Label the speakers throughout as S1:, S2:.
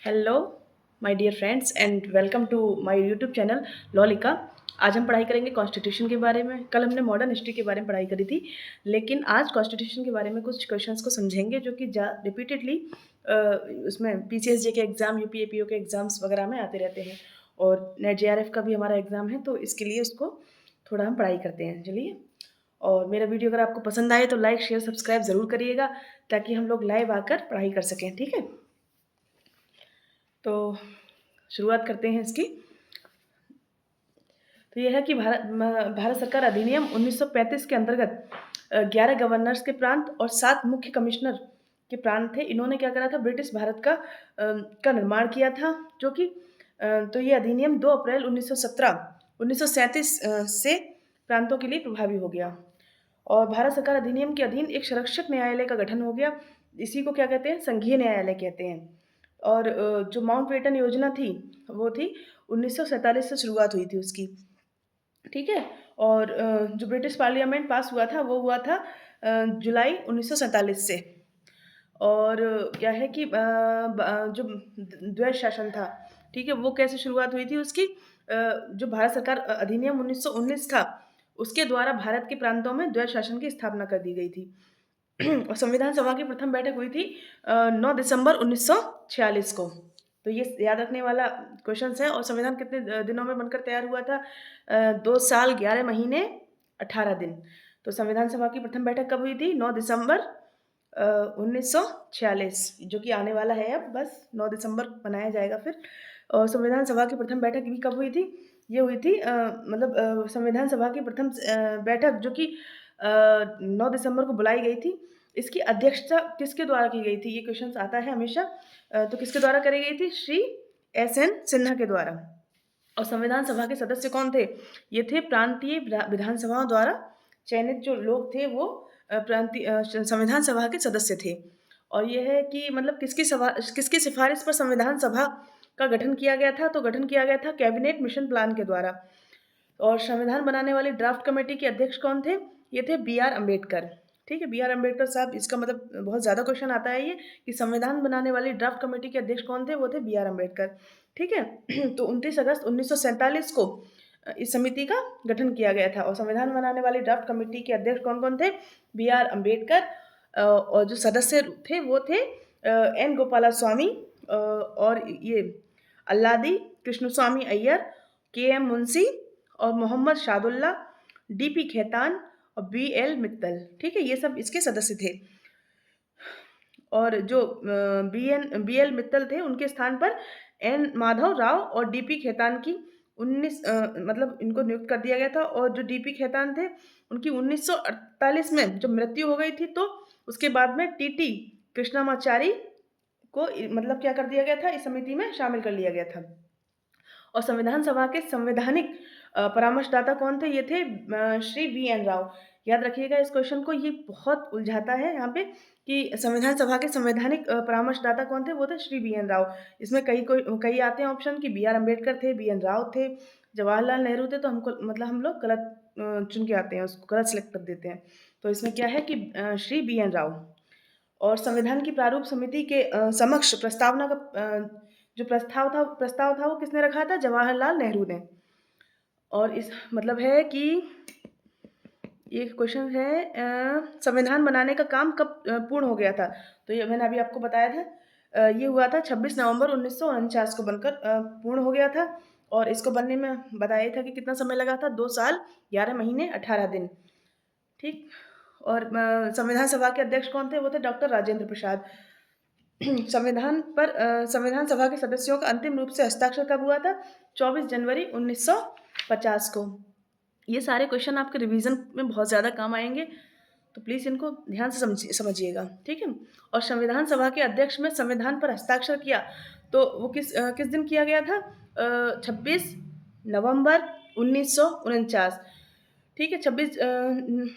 S1: Hello my dear friends and welcome to my YouTube channel लॉलिका। आज हम पढ़ाई करेंगे कॉन्स्टिट्यूशन के बारे में। कल हमने मॉडर्न हिस्ट्री के बारे में पढ़ाई करी थी, लेकिन आज कॉन्स्टिट्यूशन के बारे में कुछ क्वेश्चंस को समझेंगे जो कि रिपीटेडली उसमें पीसीएसजे के एग्ज़ाम, यूपीएपीओ के एग्ज़ाम्स वगैरह में आते रहते हैं। और नेट जेआरएफ का भी हमारा एग्ज़ाम है, तो इसके लिए उसको थोड़ा हम पढ़ाई करते हैं। चलिए, और मेरा वीडियो अगर आपको पसंद आए तो लाइक शेयर सब्सक्राइब ज़रूर करिएगा, ताकि हम लोग लाइव आकर पढ़ाई कर सकें। ठीक है, तो शुरुआत करते हैं इसकी। तो यह है कि भारत सरकार अधिनियम 1935 के अंतर्गत 11 गवर्नर्स के प्रांत और 7 मुख्य कमिश्नर के प्रांत थे। इन्होंने क्या करा था, ब्रिटिश भारत का निर्माण किया था, जो कि तो ये अधिनियम 2 अप्रैल 1937 से प्रांतों के लिए प्रभावी हो गया। और भारत सरकार अधिनियम के अधीन एक संरक्षक न्यायालय का गठन हो गया। इसी को क्या कहते हैं, संघीय न्यायालय कहते हैं। और जो माउंटबेटन योजना थी वो थी 1947 से शुरुआत हुई थी उसकी। ठीक है, और जो ब्रिटिश पार्लियामेंट पास हुआ था वो हुआ था जुलाई 1947 से। और क्या है कि जो द्वैध शासन था, ठीक है, वो कैसे शुरुआत हुई थी उसकी। जो भारत सरकार अधिनियम 1919 था, उसके द्वारा भारत के प्रांतों में द्वैध शासन की स्थापना कर दी गई थी। और संविधान सभा की प्रथम बैठक हुई थी 9 दिसंबर 1946 को। तो ये याद रखने वाला क्वेश्चन है। और संविधान कितने दिनों में बनकर तैयार हुआ था? 2 साल 11 महीने 18 दिन। तो संविधान सभा की प्रथम बैठक कब हुई थी? 9 दिसंबर 1946, जो कि आने वाला है। अब बस 9 दिसंबर मनाया जाएगा फिर। और संविधान सभा की प्रथम बैठक भी कब हुई थी? ये हुई थी संविधान सभा की प्रथम बैठक, जो कि 9 दिसंबर को बुलाई गई थी। इसकी अध्यक्षता किसके द्वारा की गई थी? ये क्वेश्चन आता है हमेशा। तो किसके द्वारा करी गई थी? श्री एस.एन. सिन्हा के द्वारा। और संविधान सभा के सदस्य कौन थे? ये थे प्रांतीय विधानसभाओं द्वारा चयनित जो लोग थे, वो संविधान सभा के सदस्य थे। और ये है कि मतलब किसकी सिफारिश पर संविधान सभा का गठन किया गया था? तो गठन किया गया था कैबिनेट मिशन प्लान के द्वारा। और संविधान बनाने वाली ड्राफ्ट कमेटी के अध्यक्ष कौन थे? ये थे बी.आर. अम्बेडकर। ठीक है, बी.आर. अम्बेडकर साहब। इसका मतलब बहुत ज़्यादा क्वेश्चन आता है ये, कि संविधान बनाने वाली ड्राफ्ट कमेटी के अध्यक्ष कौन थे? वो थे बी.आर. अम्बेडकर। ठीक है। तो 29 अगस्त 1947 को इस समिति का गठन किया गया था। और संविधान बनाने वाली ड्राफ्ट कमेटी के अध्यक्ष कौन कौन थे? बी.आर. अम्बेडकर। और जो सदस्य थे वो थे एन गोपाला स्वामी, और ये अल्लादी कृष्णस्वामी अय्यर, के एम मुंशी, और मोहम्मद शादुल्ला, डी.पी. खेतान और बी.एल. मित्तल। ठीक है, ये सब इसके सदस्य थे। और जो बी.एल. मित्तल थे, उनके स्थान पर एन माधव राव और डी.पी. खेतान की 19 मतलब इनको नियुक्त कर दिया गया था। और जो डी.पी. खेतान थे, उनकी 1948 में जब मृत्यु हो गई थी, तो उसके बाद में टी.टी. कृष्णामाचारी को मतलब क्या कर दिया गया था, इस समिति में शामिल कर लिया गया था। और संविधान सभा के संवैधानिक परामर्शदाता कौन थे? ये थे श्री बी.एन. राव। याद रखिएगा इस क्वेश्चन को, ये बहुत उलझाता है यहाँ पे, कि संविधान सभा के संवैधानिक परामर्शदाता कौन थे? वो थे श्री बी.एन. राव। इसमें कई आते हैं ऑप्शन, कि बी.आर. अम्बेडकर थे, बी.एन. राव थे, जवाहरलाल नेहरू थे। तो हमको मतलब हम लोग गलत चुन के आते हैं, उसको गलत सेलेक्ट कर देते हैं। तो इसमें क्या है कि श्री बी.एन. राव। और संविधान की प्रारूप समिति के समक्ष प्रस्तावना का जो प्रस्ताव था वो किसने रखा था? जवाहरलाल नेहरू ने। और इस मतलब है कि ये क्वेश्चन है, संविधान बनाने का काम कब पूर्ण हो गया था? तो ये मैंने अभी आपको बताया था, ये हुआ था 26 नवंबर 1949 को बनकर पूर्ण हो गया था। और इसको बनने में बताया था कि कितना समय लगा था? 2 साल 11 महीने 18 दिन। ठीक। और संविधान सभा के अध्यक्ष कौन थे? वो थे डॉक्टर राजेंद्र प्रसाद। संविधान सभा के सदस्यों का अंतिम रूप से हस्ताक्षर कब हुआ था? 24 जनवरी 1950 को। ये सारे क्वेश्चन आपके रिवीजन में बहुत ज़्यादा काम आएंगे, तो प्लीज़ इनको ध्यान से समझिएगा। ठीक है। और संविधान सभा के अध्यक्ष में संविधान पर हस्ताक्षर किया, तो वो किस दिन किया गया था? 26 नवंबर 1949। ठीक है, 26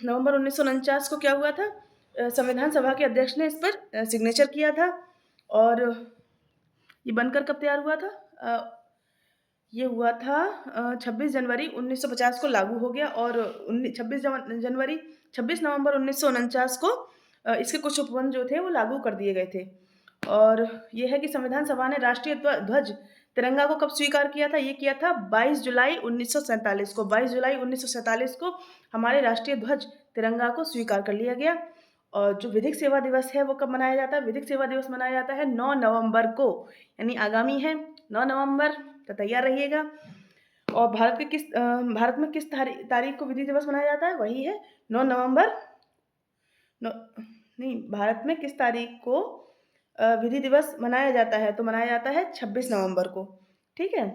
S1: नवंबर 1949 को क्या हुआ था? संविधान सभा के अध्यक्ष ने इस पर सिग्नेचर किया था। और ये बनकर कब तैयार हुआ था? ये हुआ था 26 जनवरी 1950 को लागू हो गया। और 26 नवंबर 1949 को इसके कुछ उपबंध जो थे वो लागू कर दिए गए थे। और ये है कि संविधान सभा ने राष्ट्रीय ध्वज तिरंगा को कब स्वीकार किया था? ये किया था 22 जुलाई 1947 को। 22 जुलाई 1947 को हमारे राष्ट्रीय ध्वज तिरंगा को स्वीकार कर लिया गया। और जो विधिक सेवा दिवस है वो कब मनाया जाता है? विधिक सेवा दिवस मनाया जाता है 9 नवंबर को, यानी आगामी है 9 नवंबर, तो तैयार रहिएगा। और भारत में किस तारीख को विधि दिवस मनाया जाता है? वही है 9 नवंबर। नहीं, भारत में किस तारीख को विधि दिवस मनाया जाता है? तो मनाया जाता है 26 नवंबर को। ठीक है।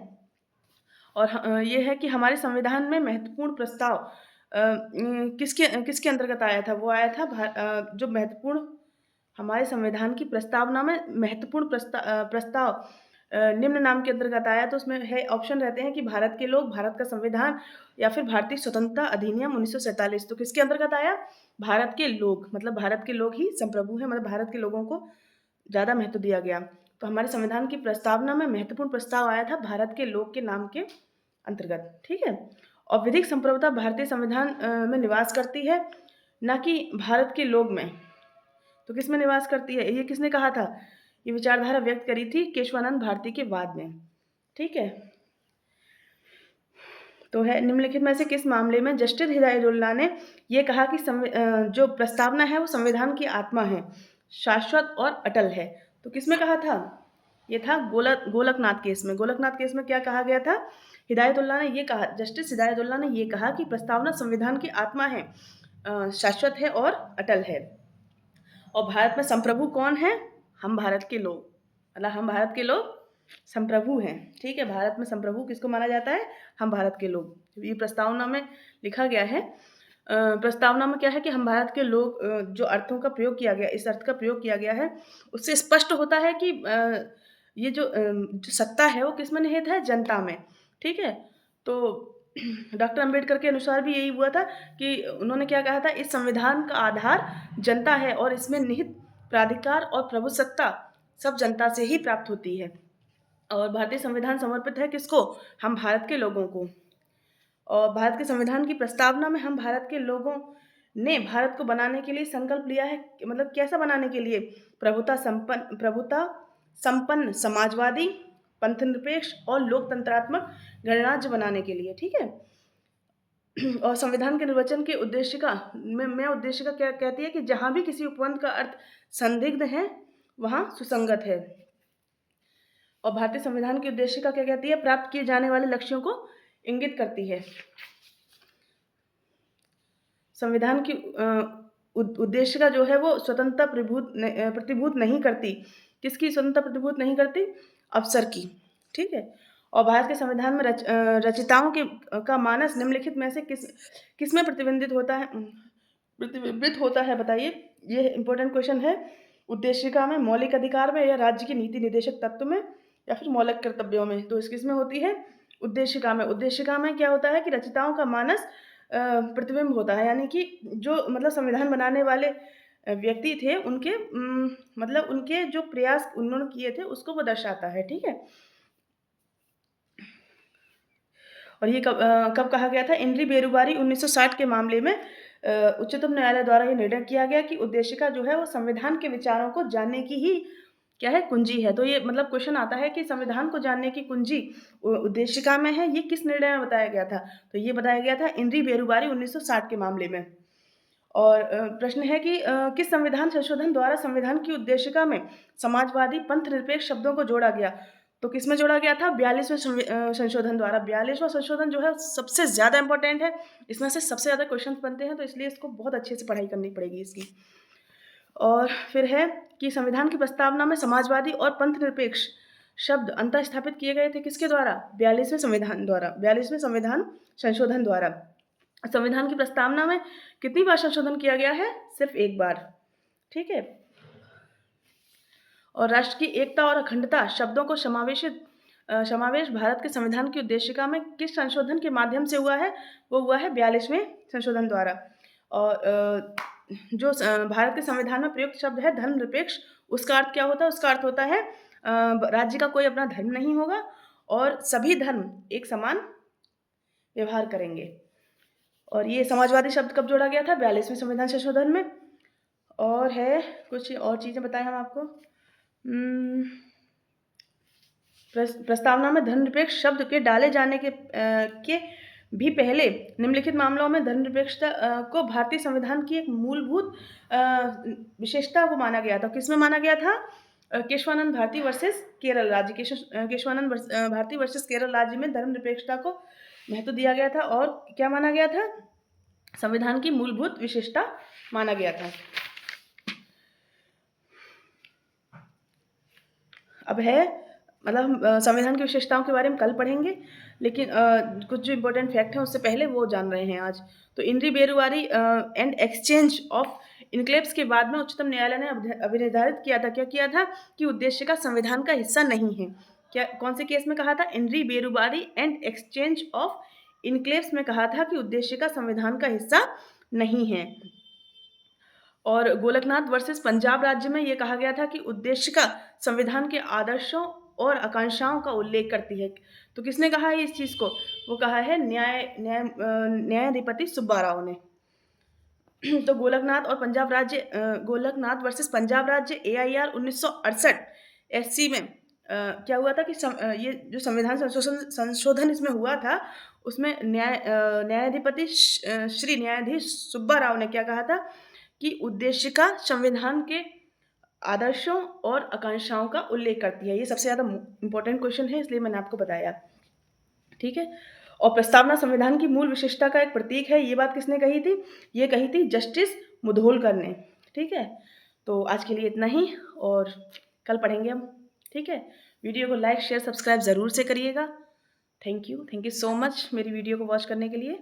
S1: और ये है कि हमारे संविधान में महत्वपूर्ण प्रस्ताव किसके किसके अंतर्गत आया था? वो आया था जो महत्वपूर्ण हमारे संविधान की प्रस्तावना में महत्वपूर्ण प्रस्ताव निम्न नाम के अंतर्गत आया। तो उसमें है ऑप्शन रहते हैं कि भारत के लोग, भारत का संविधान, या फिर भारतीय स्वतंत्रता अधिनियम 1947। तो किसके अंतर्गत आया? भारत के लोग, मतलब भारत के लोग ही संप्रभु हैं, मतलब भारत के लोगों को ज़्यादा महत्व दिया गया। तो हमारे संविधान की प्रस्तावना में महत्वपूर्ण प्रस्ताव आया था भारत के लोग के नाम के अंतर्गत। ठीक है। और विधिक संप्रभुता भारतीय संविधान में निवास करती है, ना कि भारत के लोग में। तो किस में निवास करती है? ये किसने कहा था? ये विचारधारा व्यक्त करी थी केशवानंद भारती के बाद में। ठीक है। तो है निम्नलिखित में से किस मामले में जस्टिस हिदायतुल्लाह ने ये कहा कि जो प्रस्तावना है वो संविधान की आत्मा है, शाश्वत और अटल है? तो किस में कहा था? ये था गोलकनाथ केस में। गोलकनाथ केस में क्या कहा गया था? हिदायतुल्लाह ने ये कहा, जस्टिस हिदायतुल्लाह ने ये कहा कि प्रस्तावना संविधान की आत्मा है, शाश्वत है और अटल है। और भारत में संप्रभु कौन है? हम भारत के लोग, मतलब हम भारत के लोग संप्रभु हैं। ठीक है। भारत में संप्रभु किसको माना जाता है? हम भारत के लोग। ये प्रस्तावना में लिखा गया है। प्रस्तावना में क्या है कि हम भारत के लोग, जो अर्थों का प्रयोग किया गया, इस अर्थ का प्रयोग किया गया है, उससे स्पष्ट होता है कि ये जो सत्ता है वो किस में निहित है? जनता में। ठीक है। तो डॉक्टर अंबेडकर के अनुसार भी यही हुआ था कि उन्होंने क्या कहा था? इस संविधान का आधार जनता है और इसमें निहित प्राधिकार और प्रभुसत्ता सब जनता से ही प्राप्त होती है। और भारतीय संविधान समर्पित है किसको? हम भारत के लोगों को। और भारत के संविधान की प्रस्तावना में हम भारत के लोगों ने भारत को बनाने के लिए संकल्प लिया है। मतलब कैसा बनाने के लिए? प्रभुता संपन्न, समाजवादी, पंथनिरपेक्ष और लोकतंत्रात्मक गणराज्य बनाने के लिए। ठीक है। और संविधान के निर्वचन के उद्देशिका में उद्देशिका क्या कहती है कि जहां भी किसी उपबंध का अर्थ संदिग्ध है वहां सुसंगत है। और भारतीय संविधान की उद्देशिका क्या कहती है? प्राप्त किए जाने वाले लक्ष्यों को इंगित करती है। संविधान की उद्देशिका जो है वो स्वतंत्रता प्रतिभूत नहीं करती। किसकी स्वतंत्रता प्रतिभूत नहीं करती? अफसर की। ठीक है। और भारत के संविधान में रचिताओं का मानस निम्नलिखित में से किस में प्रतिबिंबित होता है? बताइए। ये इंपॉर्टेंट क्वेश्चन है। उद्देशिका में, मौलिक अधिकार में, या राज्य की नीति निर्देशक तत्व में, या फिर मौलिक कर्तव्यों में? तो किस में होती है? उद्देशिका में। उद्देशिका में क्या होता है कि रचिताओं का मानस प्रतिबिंब होता है, यानी कि जो मतलब संविधान बनाने वाले व्यक्ति थे उनके मतलब उनके जो प्रयास उन्होंने किए थे उसको वो दर्शाता है। ठीक है। और ये कब कहा गया था? इनरी बेरुबारी 1960 के मामले में उच्चतम न्यायालय द्वारा ये निर्णय किया गया कि उद्देशिका जो है वो संविधान के विचारों को जानने की ही क्या है? कुंजी है। तो ये मतलब क्वेश्चन आता है कि संविधान को जानने की कुंजी उद्देशिका में है। ये किस निर्णय में बताया गया था? तो ये बताया गया था इनरी बेरुबारी 1960 के मामले में। और प्रश्न है कि किस संविधान संशोधन द्वारा संविधान की उद्देशिका में समाजवादी, पंथनिरपेक्ष शब्दों को जोड़ा गया? तो किसमें जोड़ा गया था? 42वें संशोधन द्वारा। 42वां संशोधन जो है सबसे ज़्यादा इंपॉर्टेंट है। इसमें से सबसे ज़्यादा क्वेश्चन बनते हैं, तो इसलिए इसको बहुत अच्छे से पढ़ाई करनी पड़ेगी इसकी। और फिर है कि संविधान की प्रस्तावना में समाजवादी और पंथनिरपेक्ष शब्द अंतः स्थापित किए गए थे किसके द्वारा? 42वें संविधान द्वारा, 42वें संविधान संशोधन द्वारा। संविधान की प्रस्तावना में कितनी बार संशोधन किया गया है? सिर्फ एक बार। ठीक है। और राष्ट्र की एकता और अखंडता शब्दों को समावेश भारत के संविधान की उद्देशिका में किस संशोधन के माध्यम से हुआ है? वो हुआ है 42वें संशोधन द्वारा। और जो भारत के संविधान में प्रयुक्त शब्द है धर्मनिरपेक्ष, उसका अर्थ क्या होता है? उसका अर्थ होता है राज्य का कोई अपना धर्म नहीं होगा और सभी धर्म एक समान व्यवहार करेंगे। और ये समाजवादी शब्द कब जोड़ा गया था? 42वें संविधान संशोधन में। और है कुछ और चीज़ें बताएं हम आपको। उम, प्रस्तावना में धर्मनिरपेक्ष शब्द के डाले जाने के भी पहले निम्नलिखित मामलों में धर्मनिरपेक्षता को भारतीय संविधान की एक मूलभूत अ, विशेषता को माना गया था। किसमें माना गया था? केशवानंद भारती वर्सेस केरल राज्य। केशवानंद भारती वर्सेस केरल राज्य में धर्मनिरपेक्षता को महत्व दिया गया था और क्या माना गया था? संविधान की मूलभूत विशेषता माना गया था। अब है मतलब हम संविधान की विशेषताओं के बारे में कल पढ़ेंगे, लेकिन कुछ जो इम्पोर्टेंट फैक्ट हैं उससे पहले वो जान रहे हैं आज। तो इनरी बेरुवारी एंड एक्सचेंज ऑफ इनक्लेव्स के बाद में उच्चतम न्यायालय ने अभिनिर्धारित किया था, क्या किया था? कि उद्देश्य का संविधान का हिस्सा नहीं है। क्या कौन से केस में कहा था? इनरी बेरुवारी एंड एक्सचेंज ऑफ इनक्लेव्स में कहा था कि उद्देश्य का संविधान का हिस्सा नहीं है। और गोलकनाथ वर्सेस पंजाब राज्य में ये कहा गया था कि उद्देश्य का संविधान के आदर्शों और आकांक्षाओं का उल्लेख करती है। तो किसने कहा है इस चीज़ को? वो कहा है न्यायाधिपति सुब्बा राव ने। तो गोलकनाथ वर्सेस पंजाब राज्य एआईआर 1968 एससी में क्या हुआ था कि ये जो संविधान संशोधन इसमें हुआ था, उसमें न्यायाधिपति श्री न्यायाधीश सुब्बा राव ने क्या कहा था कि उद्देश्य का संविधान के आदर्शों और आकांक्षाओं का उल्लेख करती है। ये सबसे ज़्यादा इम्पोर्टेंट क्वेश्चन है, इसलिए मैंने आपको बताया। ठीक है? और प्रस्तावना संविधान की मूल विशेषता का एक प्रतीक है, ये बात किसने कही थी? ये कही थी जस्टिस मुधोलकर ने। ठीक है? तो आज के लिए इतना ही और कल पढ़ेंगे हम। ठीक है? वीडियो को लाइक, शेयर, सब्सक्राइब ज़रूर से करिएगा। थैंक यू सो मच मेरी वीडियो को वॉच करने के लिए।